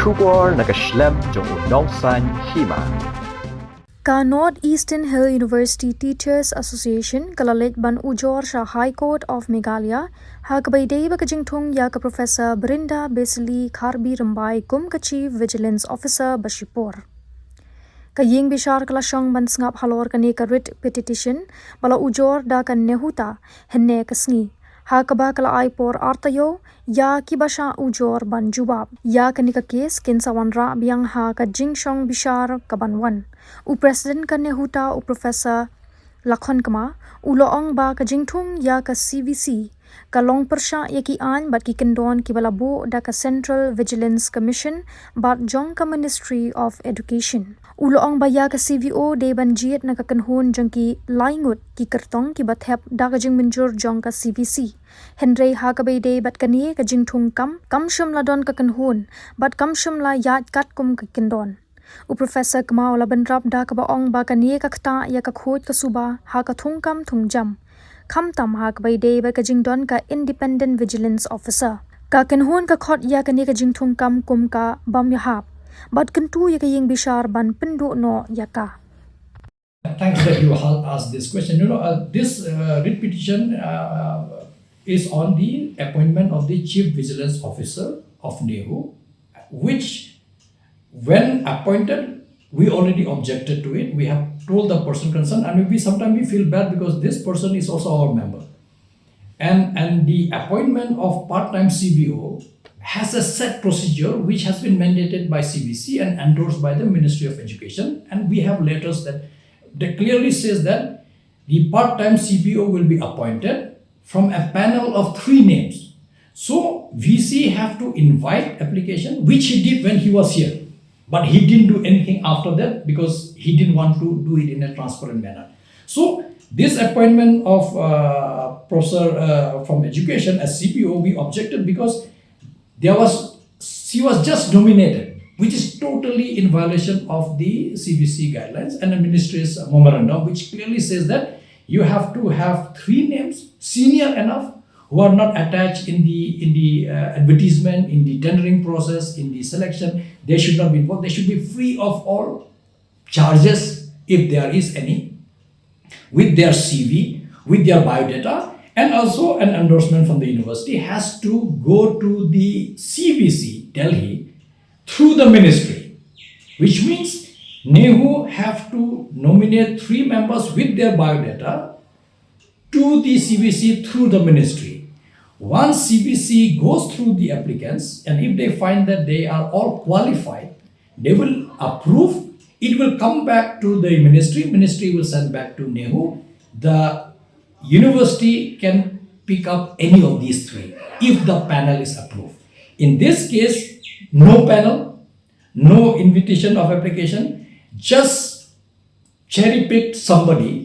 Ujor nakaslem jong unongsan Hima. Ka North Eastern Hill University Teachers Association kalalit ban Ujor sa High Court of Meghalaya ha kabaydey ba ka Jingthung ya ka Professor Brinda Basili Kharbi Rambai kum ka Chief Vigilance Officer Bashipur. Kaying bishar kala syong ban sngap halor kani ka writ petition bala Ujor da ka Nehuta henne kasngi ha kaba kala ai por artayo ya kibasha Ujor ban jubab ya kani ka case kinsawan ra biang ha ka jingshong bishar kabanwan u president ka Nehuta u professor lakhon kama u loong ba ka Jingthung ya ka CVC ka long persha ya ki an bat ki kendon ki bala bo da ka Central Vigilance Commission bat jong ka Ministry of Education u loong ba ya ka CVO de ban jiet na ka kanhon jong ki laingut ki kertong ki bathep da ka jing minjur jong ka CVC Henry ha ka bay de bat kani ka Jingthung kam shum la don ka kanhon bat kam shum la yat kat kum ka kendon u professor kama la ban rap da ka ba ong ba kani ka khta ya ka khot ka suba ha ka thung kam thung jam kham tam ha ka bay de ba ka jingdon ka independent vigilance officer ka kanhon ka khot ya kani ka Jingthung kam kum ka bam ya hap bat kentu ya ka ying bishar ban pendu no ya ka. Thanks that you asked this question. This writ petition is on the appointment of the Chief Vigilance Officer of NEHU, which when appointed, we already objected to it. We have told the person concerned, and maybe sometimes we feel bad because this person is also our member. And the appointment of part-time CBO has a set procedure which has been mandated by CBC and endorsed by the Ministry of Education. And we have letters that clearly says that the part-time CBO will be appointed from a panel of 3 names. So VC have to invite application, which he did when he was here. But he didn't do anything after that because he didn't want to do it in a transparent manner. So this appointment of professor from education as CPO, we objected because she was just nominated, which is totally in violation of the CBC guidelines and the ministry's memorandum, which clearly says that you have to have 3 names, senior enough, who are not attached in the advertisement, in the tendering process, in the selection. They should not be involved. They should be free of all charges, if there is any, with their CV, with their biodata, and also an endorsement from the university has to go to the CVC, Delhi, through the ministry, which means NEHU have to nominate 3 members with their biodata to the CVC through the ministry. Once CVC goes through the applicants, and if they find that they are all qualified, they will approve. It will come back to the ministry. Ministry will send back to NEHU. The university can pick up any of these 3 if the panel is approved. In this case, no panel, no invitation of application, just cherry-picked somebody.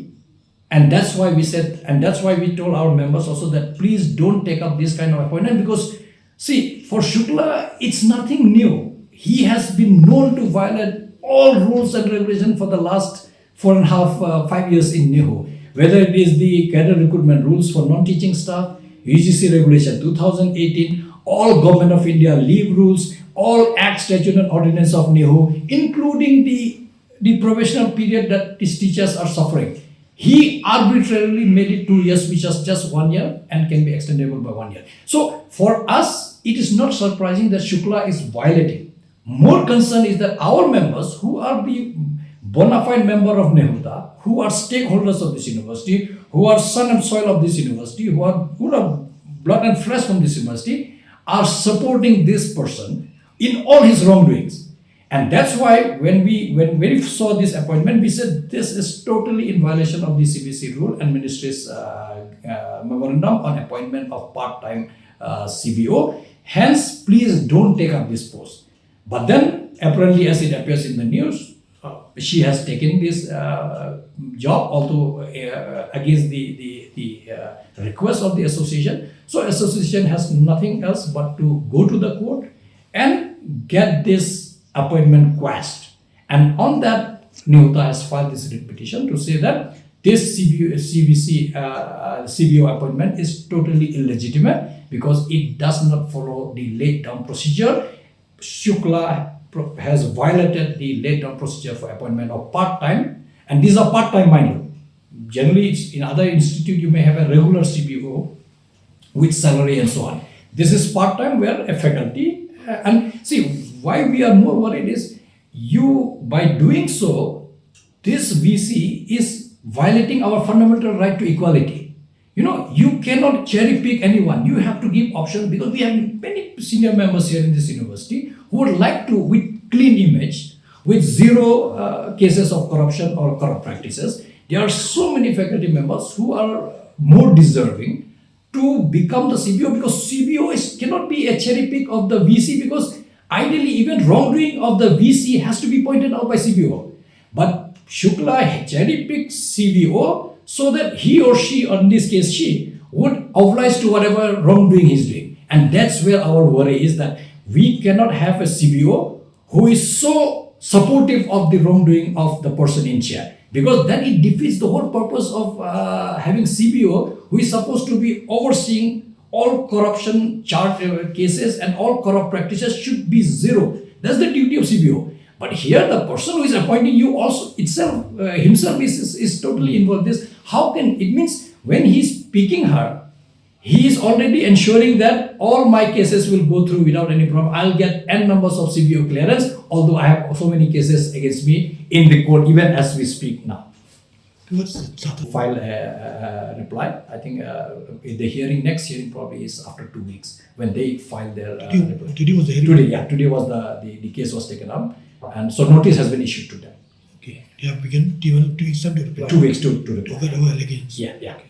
And that's why we said, and that's why we told our members also that please don't take up this kind of appointment because, see, for Shukla, it's nothing new. He has been known to violate all rules and regulations for the last 4.5, 5 years in NEHU. Whether it is the cadre recruitment rules for non-teaching staff, UGC regulation 2018, all Government of India leave rules, all Act, Statute and Ordinance of NEHU, including the probational period that these teachers are suffering. He arbitrarily made it 2 years, which is just 1 year and can be extendable by 1 year. So for us, it is not surprising that Shukla is violating. More concern is that our members, who are the bona fide member of Nehuta, who are stakeholders of this university, who are son and soil of this university, who are blood and flesh from this university, are supporting this person in all his wrongdoings. And that's why when we saw this appointment, we said this is totally in violation of the CBC rule and ministry's memorandum on appointment of part-time CBO. Hence, please don't take up this post. But then, apparently, as it appears in the news, she has taken this job, although against the request of the association. So, association has nothing else but to go to the court and get this appointment quashed. And on that, Nehuta has filed this writ petition to say that this CBO appointment is totally illegitimate because it does not follow the laid down procedure Shukla has violated the laid down procedure for appointment of part-time, and these are part-time, mind you. Generally, in other institute you may have a regular CBO with salary and so on. This is part-time where a faculty, and see why we are more worried is you, by doing so, this VC is violating our fundamental right to equality. You know, you cannot cherry pick anyone. You have to give options, because we have many senior members here in this university who would like to, with clean image, with zero cases of corruption or corrupt practices. There are so many faculty members who are more deserving to become the CBO, because CBO cannot be a cherry pick of the VC, because ideally even wrongdoing of the VC has to be pointed out by CBO. But Shukla cherry picked CBO so that he or she, or in this case she, would oblige to whatever wrongdoing he's doing. And that's where our worry is, that we cannot have a CBO who is so supportive of the wrongdoing of the person in chair, because then it defeats the whole purpose of having CBO, who is supposed to be overseeing all corruption cases, and all corrupt practices should be zero. That's the duty of CBO. But here the person who is appointing you also himself is totally involved in this. How can, it means when he's picking her, he is already ensuring that all my cases will go through without any problem. I'll get n numbers of CBO clearance, although I have so many cases against me in the court even as we speak now. File a reply. I think the next hearing probably is after 2 weeks, when they file their reply. Today was the hearing? Today was the case was taken up, and so notice has been issued to them. Okay. Do you want to accept the reply? 2 weeks to reply. Over allegations? Yeah. Okay.